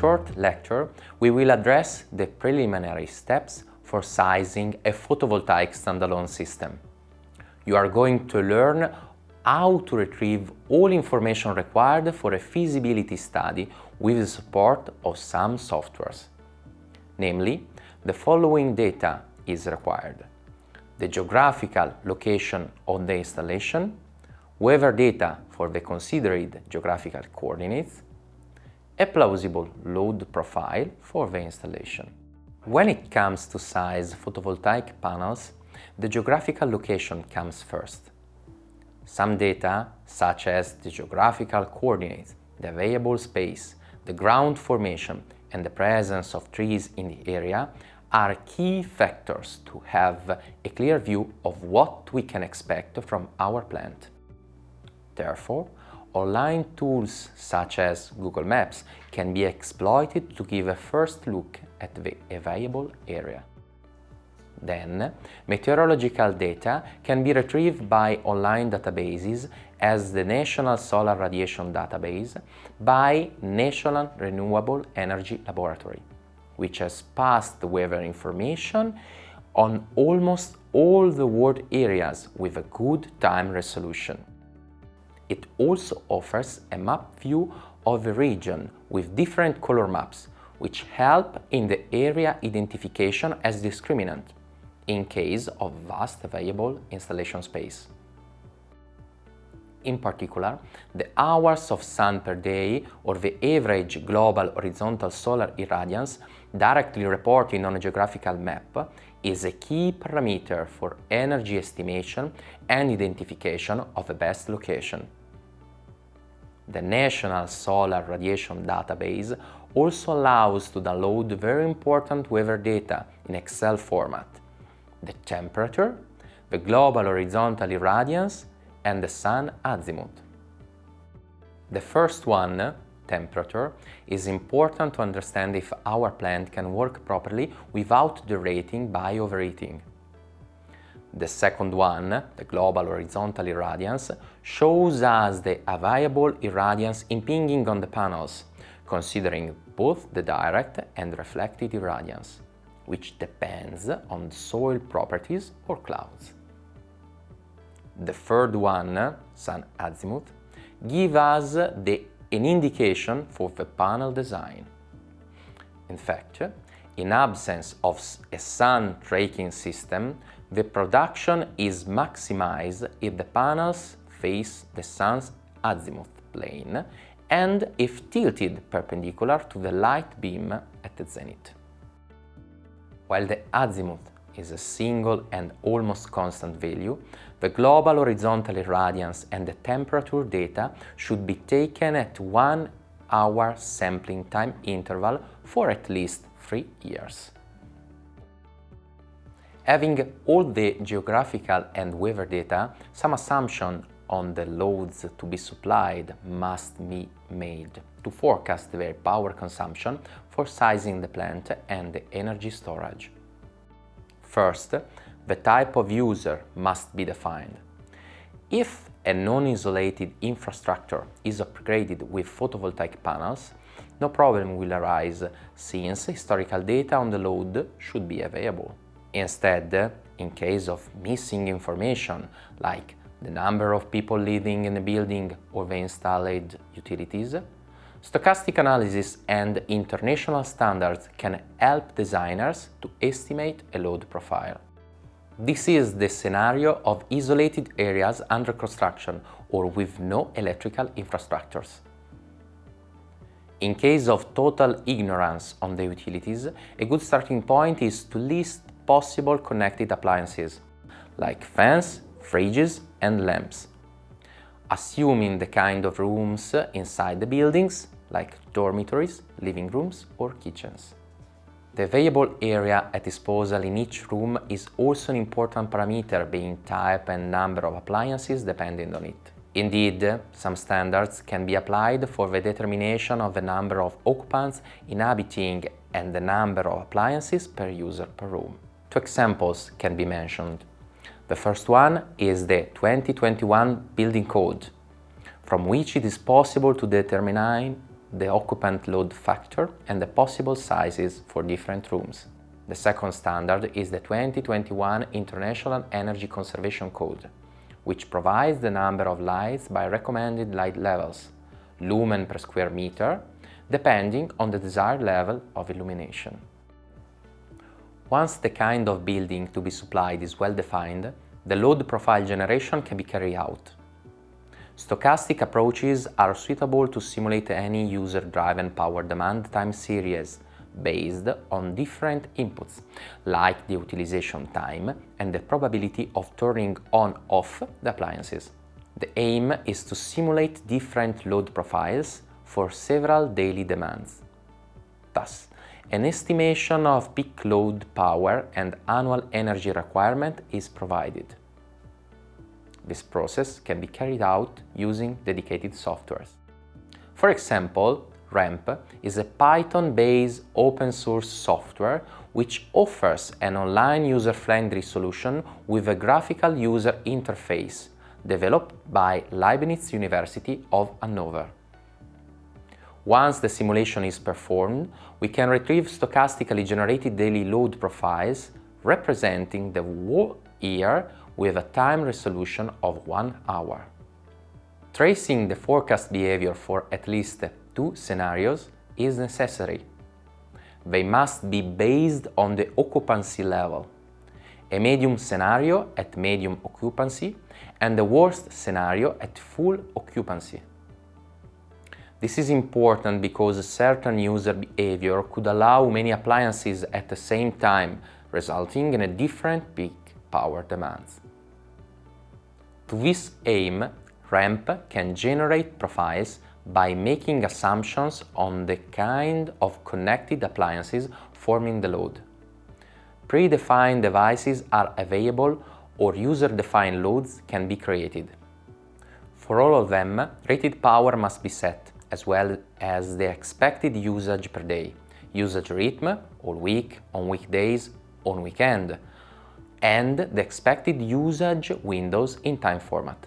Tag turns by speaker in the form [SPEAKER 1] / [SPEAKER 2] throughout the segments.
[SPEAKER 1] short lecture, we will address the preliminary steps for sizing a photovoltaic standalone system. You are going to learn how to retrieve all information required for a feasibility study with the support of some softwares. Namely, the following data is required: the geographical location of the installation, weather data for the considered geographical coordinates, a plausible load profile for the installation. When it comes to size photovoltaic panels, the geographical location comes first. Some data, such as the geographical coordinates, the available space, the ground formation, and the presence of trees in the area, are key factors to have a clear view of what we can expect from our plant. Therefore, online tools such as Google Maps can be exploited to give a first look at the available area. Then, meteorological data can be retrieved by online databases as the National Solar Radiation Database by National Renewable Energy Laboratory, which has passed weather information on almost all the world areas with a good time resolution. It also offers a map view of the region with different color maps, which help in the area identification as discriminant in case of vast available installation space. In particular, the hours of sun per day or the average global horizontal solar irradiance directly reported on a geographical map is a key parameter for energy estimation and identification of the best location. The National Solar Radiation Database also allows to download very important weather data in Excel format: the temperature, the global horizontal irradiance, and the sun azimuth. The first one, temperature, is important to understand if our plant can work properly without derating by overheating. The second one, the global horizontal irradiance, shows us the available irradiance impinging on the panels, considering both the direct and reflected irradiance, which depends on soil properties or clouds. The third one, sun azimuth, gives us an indication for the panel design. In fact, in absence of a sun tracking system, the production is maximized if the panels face the sun's azimuth plane and if tilted perpendicular to the light beam at the zenith. While the azimuth is a single and almost constant value, the global horizontal irradiance and the temperature data should be taken at 1 hour sampling time interval for at least 3 years. Having all the geographical and weather data, some assumption on the loads to be supplied must be made to forecast their power consumption for sizing the plant and the energy storage. First, the type of user must be defined. If a non-isolated infrastructure is upgraded with photovoltaic panels, no problem will arise since historical data on the load should be available. Instead, in case of missing information like the number of people living in the building or the installed utilities, stochastic analysis and international standards can help designers to estimate a load profile. This is the scenario of isolated areas under construction or with no electrical infrastructures. In case of total ignorance on the utilities, a good starting point is to list possible connected appliances, like fans, fridges, and lamps, assuming the kind of rooms inside the buildings, like dormitories, living rooms, or kitchens. The available area at disposal in each room is also an important parameter, being type and number of appliances depending on it. Indeed, some standards can be applied for the determination of the number of occupants inhabiting and the number of appliances per user per room. Two examples can be mentioned. The first one is the 2021 Building Code, from which it is possible to determine the occupant load factor and the possible sizes for different rooms. The second standard is the 2021 International Energy Conservation Code, which provides the number of lights by recommended light levels, lumen per square meter, depending on the desired level of illumination. Once the kind of building to be supplied is well defined, the load profile generation can be carried out. Stochastic approaches are suitable to simulate any user-driven power demand time series based on different inputs, like the utilization time and the probability of turning on/off the appliances. The aim is to simulate different load profiles for several daily demands. Thus, an estimation of peak load power and annual energy requirement is provided. This process can be carried out using dedicated softwares. For example, RAMP is a Python-based open-source software which offers an online user-friendly solution with a graphical user interface developed by Leibniz University of Hanover. Once the simulation is performed, we can retrieve stochastically generated daily load profiles representing the whole year with a time resolution of 1 hour. Tracing the forecast behavior for at least 2 scenarios is necessary. They must be based on the occupancy level, a medium scenario at medium occupancy and the worst scenario at full occupancy. This is important because certain user behavior could allow many appliances at the same time, resulting in a different peak power demands. To this aim, RAMP can generate profiles by making assumptions on the kind of connected appliances forming the load. Predefined devices are available or user-defined loads can be created. For all of them, rated power must be set, as well as the expected usage per day, usage rhythm, all week, on weekdays, on weekend, and the expected usage windows in time format.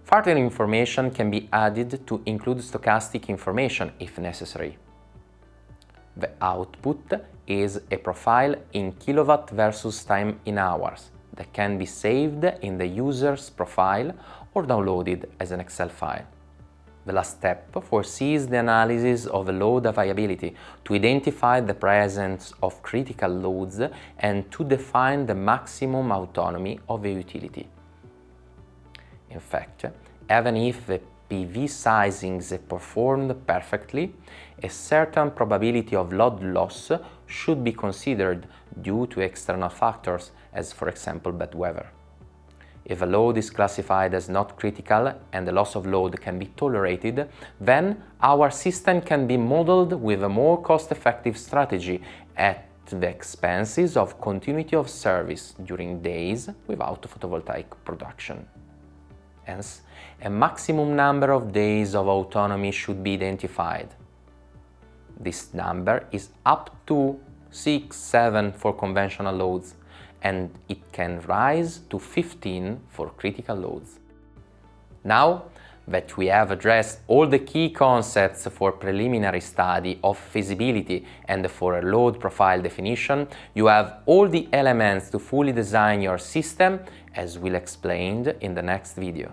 [SPEAKER 1] Further information can be added to include stochastic information if necessary. The output is a profile in kilowatt versus time in hours that can be saved in the user's profile or downloaded as an Excel file. The last step foresees the analysis of the load availability to identify the presence of critical loads and to define the maximum autonomy of the utility. In fact, even if the PV sizing is performed perfectly, a certain probability of load loss should be considered due to external factors, as for example bad weather. If a load is classified as not critical and the loss of load can be tolerated, then our system can be modeled with a more cost-effective strategy at the expenses of continuity of service during days without photovoltaic production. Hence, a maximum number of days of autonomy should be identified. This number is up to 6-7 for conventional loads, and it can rise to 15 for critical loads. Now that we have addressed all the key concepts for preliminary study of feasibility and for a load profile definition, you have all the elements to fully design your system, as we'll explain in the next video.